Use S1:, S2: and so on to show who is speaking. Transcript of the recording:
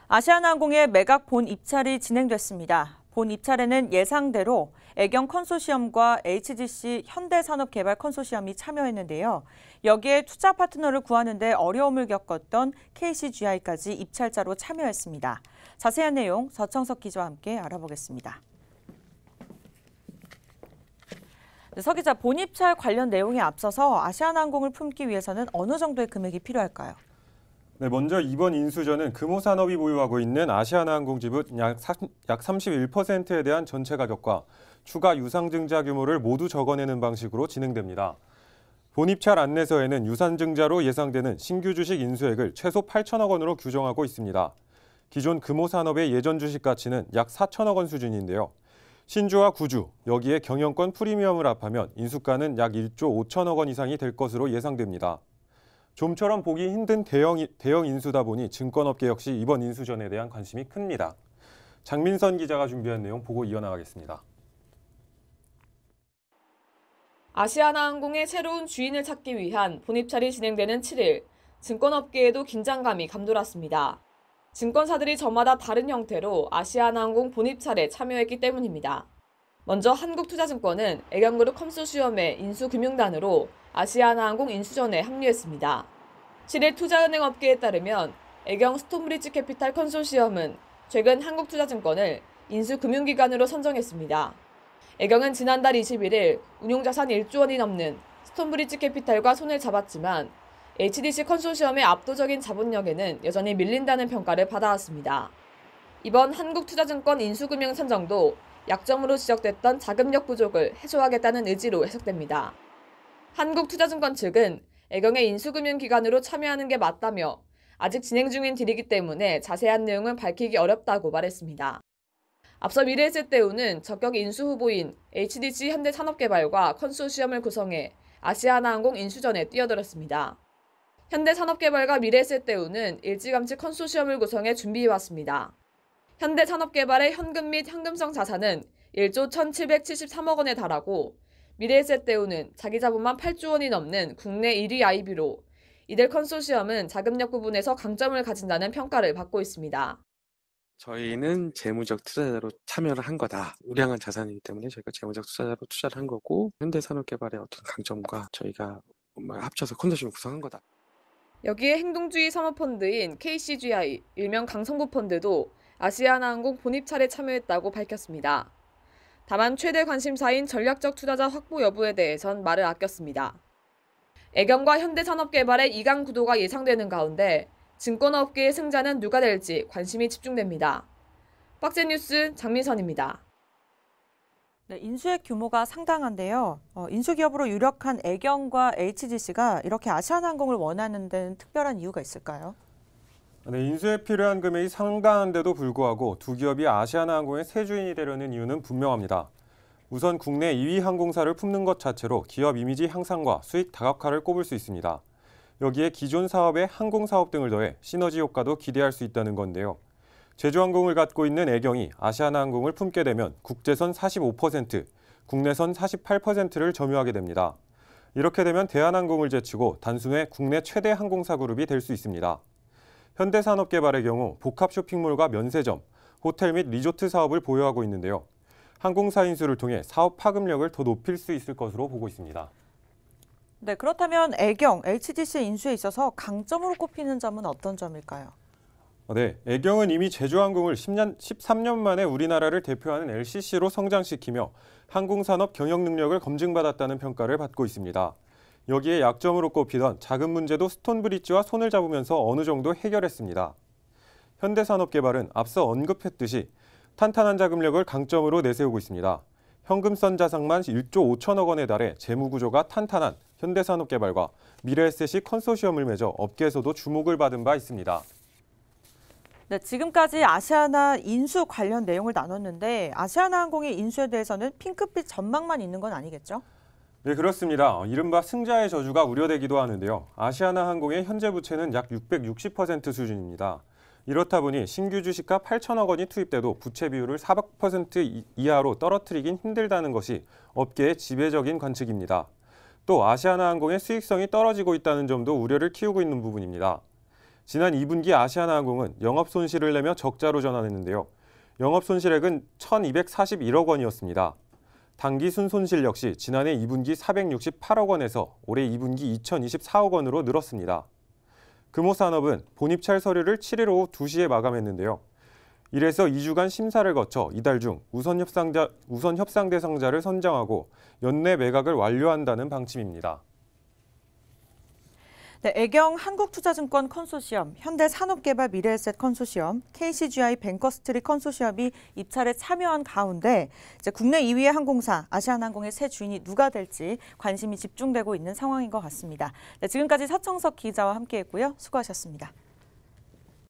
S1: 아시아나항공의 매각 본 입찰이 진행됐습니다. 본 입찰에는 예상대로 애경 컨소시엄과 HGC 현대산업개발 컨소시엄이 참여했는데요. 여기에 투자 파트너를 구하는 데 어려움을 겪었던 KCGI까지 입찰자로 참여했습니다. 자세한 내용 서청석 기자와 함께 알아보겠습니다. 서 기자, 본 입찰 관련 내용에 앞서서 아시아나항공을 품기 위해서는 어느 정도의 금액이 필요할까요?
S2: 네, 먼저 이번 인수전은 금호산업이 보유하고 있는 아시아나항공 지분 약 31%에 대한 전체 가격과 추가 유상증자 규모를 모두 적어내는 방식으로 진행됩니다. 본 입찰 안내서에는 유상증자로 예상되는 신규 주식 인수액을 최소 8천억 원으로 규정하고 있습니다. 기존 금호산업의 예전 주식 가치는 약 4천억 원 수준인데요. 신주와 구주, 여기에 경영권 프리미엄을 합하면 인수가는 약 1조 5천억 원 이상이 될 것으로 예상됩니다. 좀처럼 보기 힘든 대형 인수다 보니 증권업계 역시 이번 인수전에 대한 관심이 큽니다. 장민선 기자가 준비한 내용 보고 이어나가겠습니다.
S3: 아시아나항공의 새로운 주인을 찾기 위한 본입찰이 진행되는 7일, 증권업계에도 긴장감이 감돌았습니다. 증권사들이 저마다 다른 형태로 아시아나항공 본입찰에 참여했기 때문입니다. 먼저 한국투자증권은 애경그룹 컨소시엄의 인수금융단으로 아시아나항공 인수전에 합류했습니다. 7일 투자은행업계에 따르면 애경 스톤브리지 캐피탈 컨소시엄은 최근 한국투자증권을 인수금융기관으로 선정했습니다. 애경은 지난달 21일 운용자산 1조 원이 넘는 스톤브리지 캐피탈과 손을 잡았지만 HDC 컨소시엄의 압도적인 자본력에는 여전히 밀린다는 평가를 받아왔습니다. 이번 한국투자증권 인수금융 선정도 약점으로 지적됐던 자금력 부족을 해소하겠다는 의지로 해석됩니다. 한국투자증권 측은 애경의 인수금융기관으로 참여하는 게 맞다며 아직 진행 중인 딜이기 때문에 자세한 내용은 밝히기 어렵다고 말했습니다. 앞서 미래에셋대우는 적격 인수 후보인 HDC 현대산업개발과 컨소시엄을 구성해 아시아나항공 인수전에 뛰어들었습니다. 현대산업개발과 미래에셋대우는 일찌감치 컨소시엄을 구성해 준비해왔습니다. 현대산업개발의 현금 및 현금성 자산은 1조 1,773억 원에 달하고 미래에셋대우는 자기 자본만 8조 원이 넘는 국내 1위 IB로 이들 컨소시엄은 자금력 부분에서 강점을 가진다는 평가를 받고 있습니다.
S4: 저희는 재무적 투자자로 참여를 한 거다. 우량한 자산이기 때문에 저희가 재무적 투자자로 투자를 한 거고 현대산업개발의 어떤 강점과 저희가 합쳐서 컨소시엄을 구성한 거다.
S3: 여기에 행동주의 사모펀드인 KCGI, 일명 강성구펀드도 아시아나항공 본입찰에 참여했다고 밝혔습니다. 다만 최대 관심사인 전략적 투자자 확보 여부에 대해선 말을 아꼈습니다. 애경과 현대산업개발의 2강 구도가 예상되는 가운데 증권업계의 승자는 누가 될지 관심이 집중됩니다. 박제뉴스 장민선입니다.
S1: 네, 인수액 규모가 상당한데요. 인수기업으로 유력한 애경과 HGC가 이렇게 아시아나항공을 원하는 데는 특별한 이유가 있을까요?
S2: 네, 인수에 필요한 금액이 상당한데도 불구하고 두 기업이 아시아나항공의 새 주인이 되려는 이유는 분명합니다. 우선 국내 2위 항공사를 품는 것 자체로 기업 이미지 향상과 수익 다각화를 꼽을 수 있습니다. 여기에 기존 사업에 항공사업 등을 더해 시너지 효과도 기대할 수 있다는 건데요. 제주항공을 갖고 있는 애경이 아시아나항공을 품게 되면 국제선 45%, 국내선 48%를 점유하게 됩니다. 이렇게 되면 대한항공을 제치고 단숨에 국내 최대 항공사 그룹이 될 수 있습니다. 현대산업개발의 경우 복합 쇼핑몰과 면세점, 호텔 및 리조트 사업을 보유하고 있는데요. 항공사 인수를 통해 사업 파급력을 더 높일 수 있을 것으로 보고 있습니다.
S1: 네, 그렇다면 애경, HGC 인수에 있어서 강점으로 꼽히는 점은 어떤 점일까요?
S2: 네, 애경은 이미 제주항공을 13년 만에 우리나라를 대표하는 LCC로 성장시키며 항공산업 경영 능력을 검증받았다는 평가를 받고 있습니다. 여기에 약점으로 꼽히던 자금 문제도 스톤브리지와 손을 잡으면서 어느 정도 해결했습니다. 현대산업개발은 앞서 언급했듯이 탄탄한 자금력을 강점으로 내세우고 있습니다. 현금성 자산만 1조 5천억 원에 달해 재무구조가 탄탄한 현대산업개발과 미래에셋이 컨소시엄을 맺어 업계에서도 주목을 받은 바 있습니다.
S1: 네, 지금까지 아시아나 인수 관련 내용을 나눴는데 아시아나항공의 인수에 대해서는 핑크빛 전망만 있는 건 아니겠죠?
S2: 네, 그렇습니다. 이른바 승자의 저주가 우려되기도 하는데요. 아시아나항공의 현재 부채는 약 660% 수준입니다. 이렇다 보니 신규 주식가 8천억 원이 투입돼도 부채 비율을 400% 이하로 떨어뜨리긴 힘들다는 것이 업계의 지배적인 관측입니다. 또 아시아나항공의 수익성이 떨어지고 있다는 점도 우려를 키우고 있는 부분입니다. 지난 2분기 아시아나항공은 영업 손실을 내며 적자로 전환했는데요. 영업 손실액은 1,241억 원이었습니다. 당기 순손실 역시 지난해 2분기 468억 원에서 올해 2분기 2,024억 원으로 늘었습니다. 금호산업은 본입찰 서류를 7일 오후 2시에 마감했는데요. 이래서 2주간 심사를 거쳐 이달 중 우선 협상 대상자를 선정하고 연내 매각을 완료한다는 방침입니다.
S1: 네, 애경 한국투자증권 컨소시엄, 현대산업개발 미래에셋 컨소시엄, KCGI 뱅커스트리 컨소시엄이 입찰에 참여한 가운데 이제 국내 2위의 항공사 아시아나항공의 새 주인이 누가 될지 관심이 집중되고 있는 상황인 것 같습니다. 네, 지금까지 서청석 기자와 함께했고요. 수고하셨습니다.